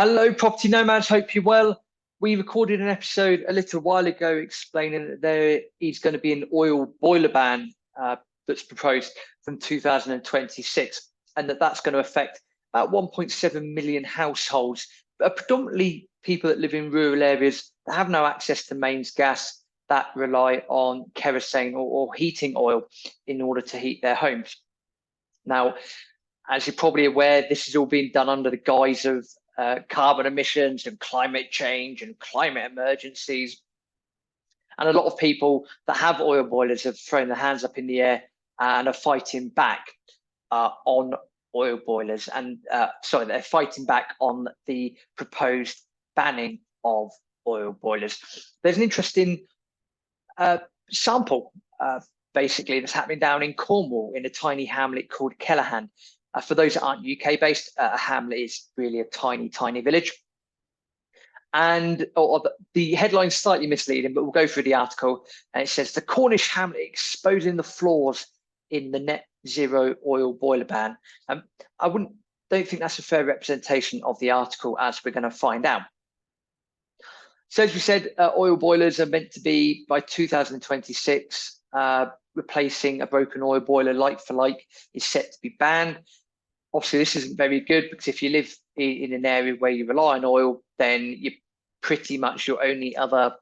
Hello, property nomads. Hope you're well. We recorded an episode a little while ago explaining that there is going to be an oil boiler ban that's proposed from 2026, and that's going to affect about 1.7 million households, predominantly people that live in rural areas that have no access to mains gas, that rely on kerosene or heating oil in order to heat their homes. Now, as you're probably aware, this is all being done under the guise of carbon emissions and climate change and climate emergencies. And a lot of people that have oil boilers have thrown their hands up in the air and are fighting back on oil boilers. And they're fighting back on the proposed banning of oil boilers. There's an interesting sample, basically, that's happening down in Cornwall in a tiny hamlet called Kellerhand. For those that aren't UK based, a hamlet is really a tiny, tiny village. And the headline's slightly misleading, but we'll go through the article. And it says, the Cornish hamlet exposing the flaws in the net zero oil boiler ban. I don't think that's a fair representation of the article, as we're going to find out. So as we said, oil boilers are meant to be by 2026, replacing a broken oil boiler like for like is set to be banned. Obviously, this isn't very good because if you live in an area where you rely on oil, then you pretty much your only other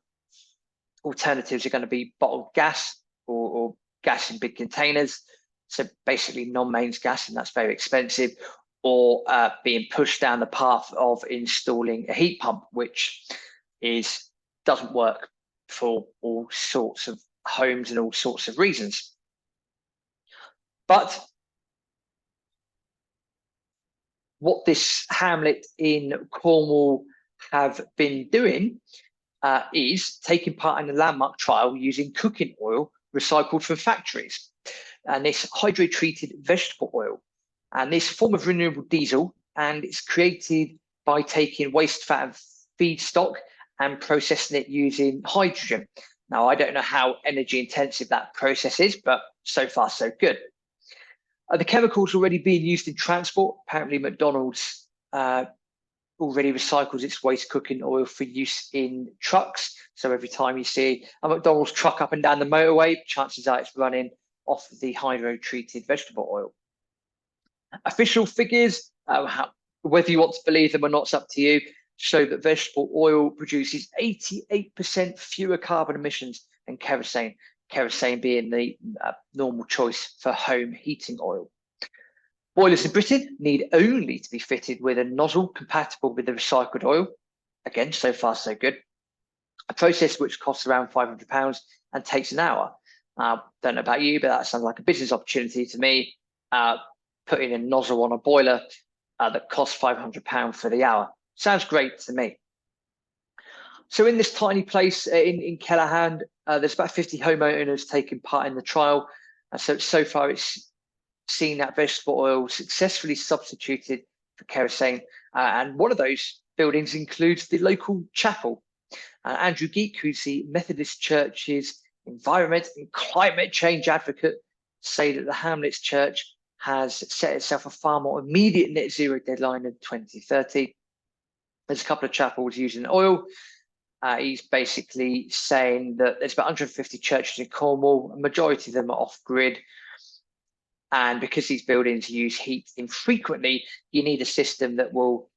alternatives are going to be bottled gas or gas in big containers. So basically non-mains gas, and that's very expensive, or being pushed down the path of installing a heat pump, which doesn't work for all sorts of homes and all sorts of reasons. But what this hamlet in Cornwall have been doing is taking part in a landmark trial using cooking oil recycled from factories, and this hydrotreated vegetable oil, and this form of renewable diesel, and it's created by taking waste fat and feedstock and processing it using hydrogen. Now, I don't know how energy intensive that process is, but so far so good. The chemicals already being used in transport. Apparently McDonald's already recycles its waste cooking oil for use in trucks. So every time you see a McDonald's truck up and down the motorway, chances are it's running off of the hydro-treated vegetable oil. Official figures, whether you want to believe them or not, it's up to you, show that vegetable oil produces 88% fewer carbon emissions than kerosene. Kerosene being the normal choice for home heating oil. Boilers in Britain need only to be fitted with a nozzle compatible with the recycled oil. Again, so far so good. A process which costs around £500 and takes an hour. Don't know about you, but that sounds like a business opportunity to me. Putting a nozzle on a boiler that costs £500 for the hour. Sounds great to me. So in this tiny place in Kellerhand, there's about 50 homeowners taking part in the trial. So far it's seen that vegetable oil successfully substituted for kerosene. And one of those buildings includes the local chapel. Andrew Geek, who's the Methodist Church's environment and climate change advocate, say that the Hamlet's Church has set itself a far more immediate net zero deadline in 2030. There's a couple of chapels using oil. He's basically saying that there's about 150 churches in Cornwall. A majority of them are off-grid. And because these buildings use heat infrequently, you need a system that will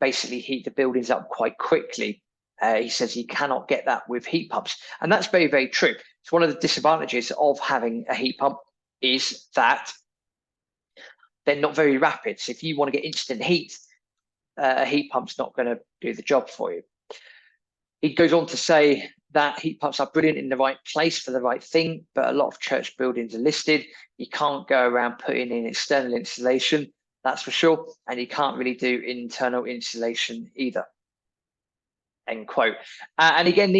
basically heat the buildings up quite quickly. He says you cannot get that with heat pumps. And that's very, very true. It's one of the disadvantages of having a heat pump is that they're not very rapid. So if you want to get instant heat, a heat pump's not going to do the job for you. He goes on to say that heat pumps are brilliant in the right place for the right thing, but a lot of church buildings are listed. You can't go around putting in external insulation, that's for sure, and you can't really do internal insulation either. End quote. And again,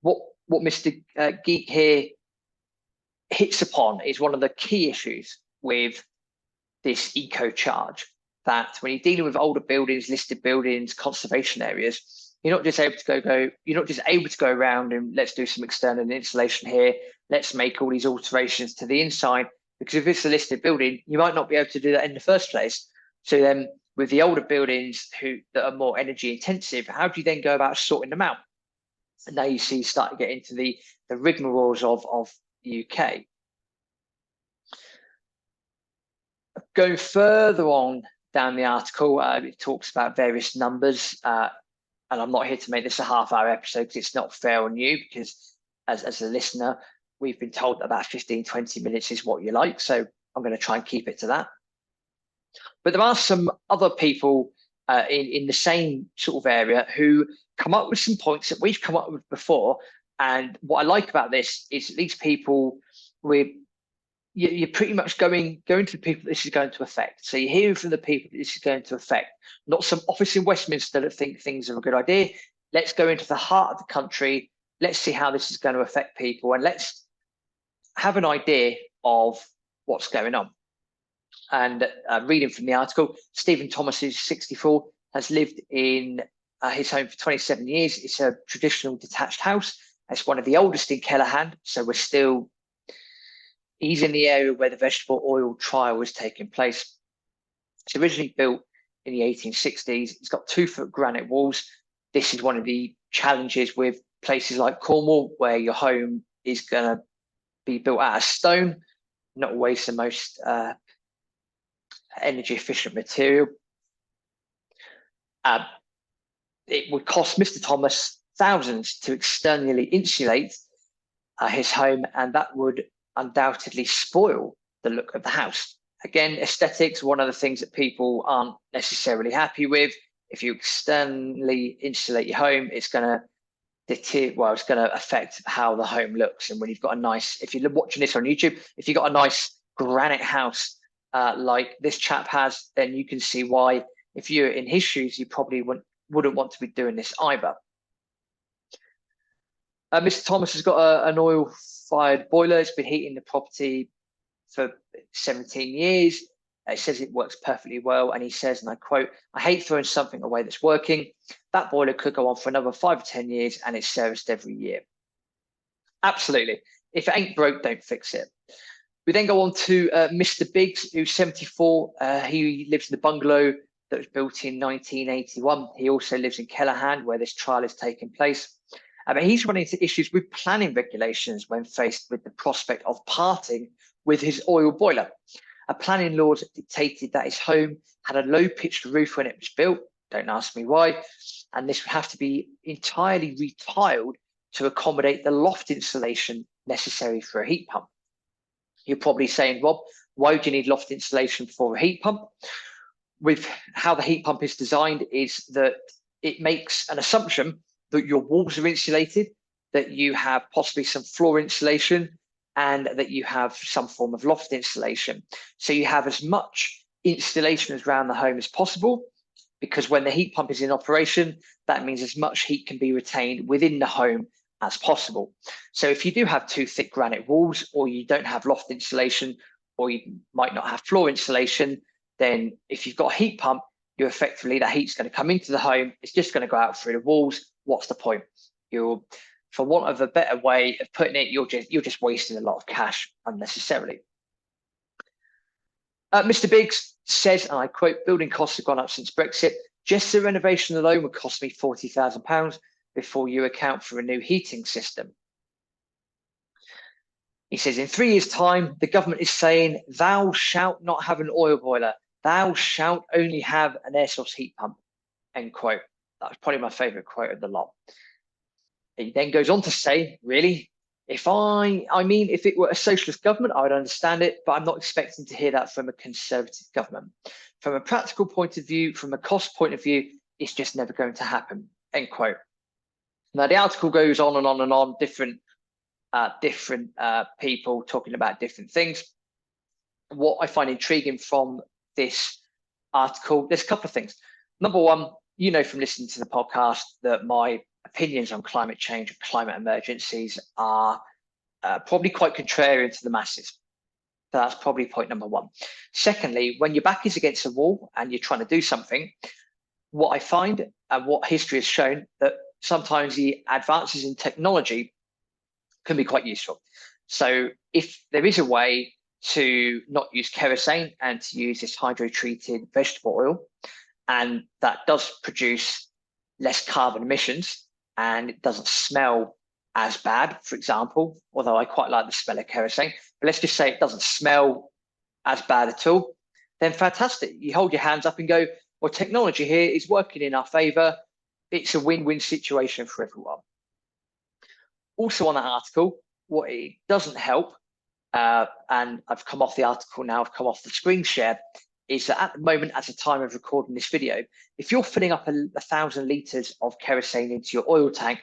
what Mr. Geek here hits upon is one of the key issues with this eco charge, that when you're dealing with older buildings, listed buildings, conservation areas, you're not just able to go around and let's do some external insulation here. Let's make all these alterations to the inside, because if it's a listed building, you might not be able to do that in the first place. So then with the older buildings that are more energy intensive, how do you then go about sorting them out? And now you see start to get into the rigmaroles of the UK. Going further on down the article, it talks about various numbers, and I'm not here to make this a half-hour episode because it's not fair on you, because as a listener, we've been told that about 15-20 minutes is what you like, so I'm going to try and keep it to that. But there are some other people in the same sort of area who come up with some points that we've come up with before. And what I like about this is these people, you're pretty much going to the people this is going to affect. So you're hearing from the people this is going to affect, not some office in Westminster that think things are a good idea. Let's go into the heart of the country. Let's see how this is going to affect people, and let's have an idea of what's going on. And reading from the article, Stephen Thomas, who's 64, has lived in his home for 27 years. It's a traditional detached house. It's one of the oldest in Kellerhand, so he's in the area where the vegetable oil trial was taking place. It's originally built in the 1860s. It's got 2-foot granite walls. This is one of the challenges with places like Cornwall, where your home is going to be built out of stone, not always the most energy efficient material. It would cost Mr. Thomas thousands to externally insulate his home, and that would undoubtedly spoil the look of the house. Again, aesthetics, one of the things that people aren't necessarily happy with. If you externally insulate your home, it's going to it's going to affect how the home looks. And when you've got if you're watching this on YouTube, if you've got a nice granite house like this chap has, then you can see why, if you're in his shoes, you probably wouldn't want to be doing this either. Mr. Thomas has got an oil-fired boiler. It's been heating the property for 17 years. It says it works perfectly well, and he says, and I quote, "I hate throwing something away that's working. That boiler could go on for another 5 or 10 years, and it's serviced every year." Absolutely. If it ain't broke, don't fix it. We then go on to Mr. Biggs, who's 74. He lives in the bungalow that was built in 1981. He also lives in Kellerhand, where this trial is taking place. But he's running into issues with planning regulations when faced with the prospect of parting with his oil boiler. A planning law dictated that his home had a low-pitched roof when it was built. Don't ask me why. And this would have to be entirely retiled to accommodate the loft insulation necessary for a heat pump. You're probably saying, Rob, why do you need loft insulation for a heat pump? With how the heat pump is designed is that it makes an assumption that your walls are insulated, that you have possibly some floor insulation, and that you have some form of loft insulation. So you have as much insulation around the home as possible, because when the heat pump is in operation, that means as much heat can be retained within the home as possible. So if you do have too thick granite walls, or you don't have loft insulation, or you might not have floor insulation, then if you've got a heat pump, you're effectively, that heat's going to come into the home. It's just going to go out through the walls. What's the point? For want of a better way of putting it, you're just wasting a lot of cash unnecessarily. Mr. Biggs says, and I quote, "Building costs have gone up since Brexit. Just the renovation alone would cost me £40,000 before you account for a new heating system." He says, "In 3 years' time, the government is saying, thou shalt not have an oil boiler. Thou shalt only have an air source heat pump." End quote. That was probably my favourite quote of the lot. He then goes on to say, really, if it were a socialist government, I would understand it, but I'm not expecting to hear that from a conservative government. From a practical point of view, from a cost point of view, it's just never going to happen. End quote. Now, the article goes on and on and on, different people talking about different things. What I find intriguing from this article, there's a couple of things. Number one, you know from listening to the podcast that my opinions on climate change and climate emergencies are probably quite contrarian to the masses. So that's probably point number one. Secondly, when your back is against a wall and you're trying to do something, what I find and what history has shown, that sometimes the advances in technology can be quite useful. So if there is a way to not use kerosene and to use this hydrotreated vegetable oil, and that does produce less carbon emissions, and it doesn't smell as bad, for example, although I quite like the smell of kerosene. But let's just say it doesn't smell as bad at all, then fantastic. You hold your hands up and go, well, technology here is working in our favor. It's a win-win situation for everyone. Also on that article, what it doesn't help, and I've come off the article now, I've come off the screen share, is that at the moment, at the time of recording this video, if you're filling up 1,000 litres of kerosene into your oil tank,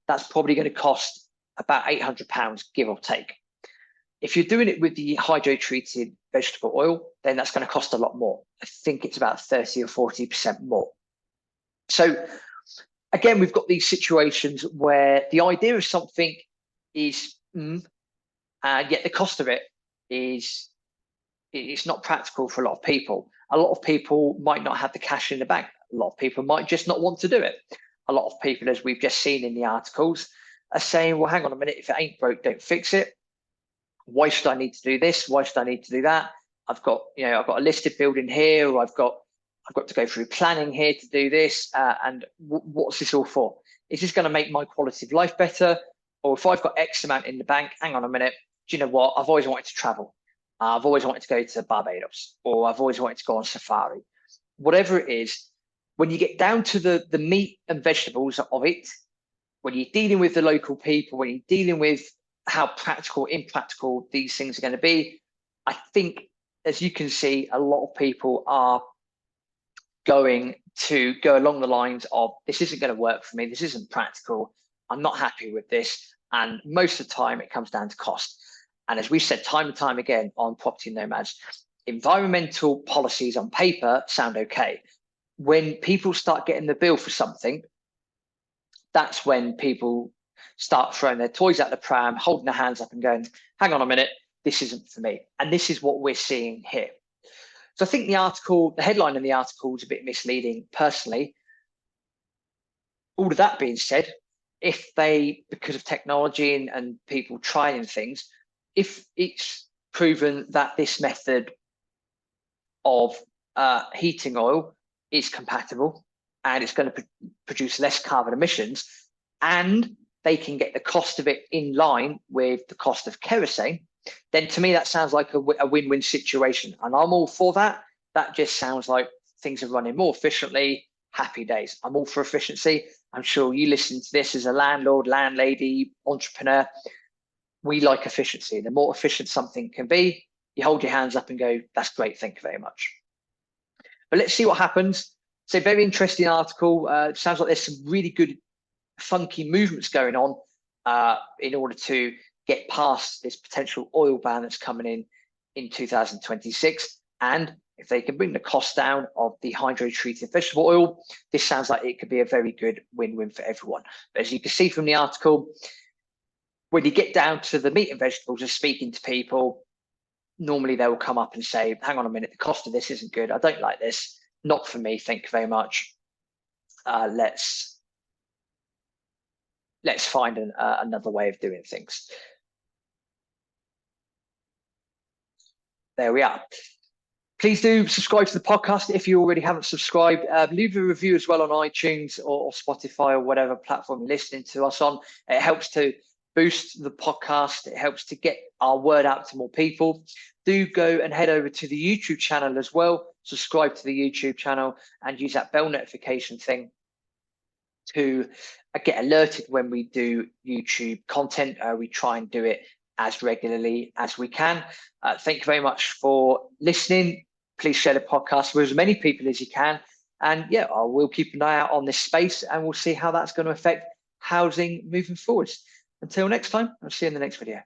that's probably going to cost about £800, give or take. If you're doing it with the hydrotreated vegetable oil, then that's going to cost a lot more. I think it's about 30 or 40% more. So again, we've got these situations where the idea of something is, and yet the cost of it is, it's not practical for a lot of people. A lot of people might not have the cash in the bank. A lot of people might just not want to do it. A lot of people, as we've just seen in the articles, are saying, well, hang on a minute, if it ain't broke, don't fix it. Why should I need to do this? Why should I need to do that? I've got a listed building here, or I've got to go through planning here to do this. And what's this all for? Is this going to make my quality of life better? Or if I've got X amount in the bank, hang on a minute, do you know what? I've always wanted to travel. I've always wanted to go to Barbados, or I've always wanted to go on safari. Whatever it is, when you get down to the meat and vegetables of it, when you're dealing with the local people, when you're dealing with how practical, impractical these things are going to be, I think, as you can see, a lot of people are going to go along the lines of, this isn't going to work for me, this isn't practical, I'm not happy with this. And most of the time it comes down to cost. And as we've said time and time again on Property Nomads, environmental policies on paper sound okay. When people start getting the bill for something, that's when people start throwing their toys at the pram, holding their hands up and going, hang on a minute, this isn't for me. And this is what we're seeing here. So I think the headline in the article is a bit misleading personally. All of that being said, if they, because of technology and people trying things, if it's proven that this method of heating oil is compatible and it's going to produce less carbon emissions, and they can get the cost of it in line with the cost of kerosene, then to me that sounds like a win-win situation, and I'm all for that. That just sounds like things are running more efficiently. Happy days. I'm all for efficiency. I'm sure you listen to this as a landlord, landlady, entrepreneur. We like efficiency. The more efficient something can be, you hold your hands up and go, that's great, thank you very much. But let's see what happens. It's a very interesting article. It sounds like there's some really good, funky movements going on in order to get past this potential oil ban that's coming in 2026. And if they can bring the cost down of the hydrotreated vegetable oil, this sounds like it could be a very good win-win for everyone. But as you can see from the article, when you get down to the meat and vegetables and speaking to people, normally they will come up and say, hang on a minute, the cost of this isn't good. I don't like this. Not for me. Thank you very much. Let's find another way of doing things. There we are. Please do subscribe to the podcast if you already haven't subscribed. Leave a review as well on iTunes or Spotify or whatever platform you're listening to us on. It helps to boost the podcast. It helps to get our word out to more people. Do go and head over to the YouTube channel as well. Subscribe to the YouTube channel and use that bell notification thing to get alerted when we do YouTube content. We try and do it as regularly as we can. Thank you very much for listening. Please share the podcast with as many people as you can. And yeah, we'll keep an eye out on this space and we'll see how that's going to affect housing moving forwards. Until next time, I'll see you in the next video.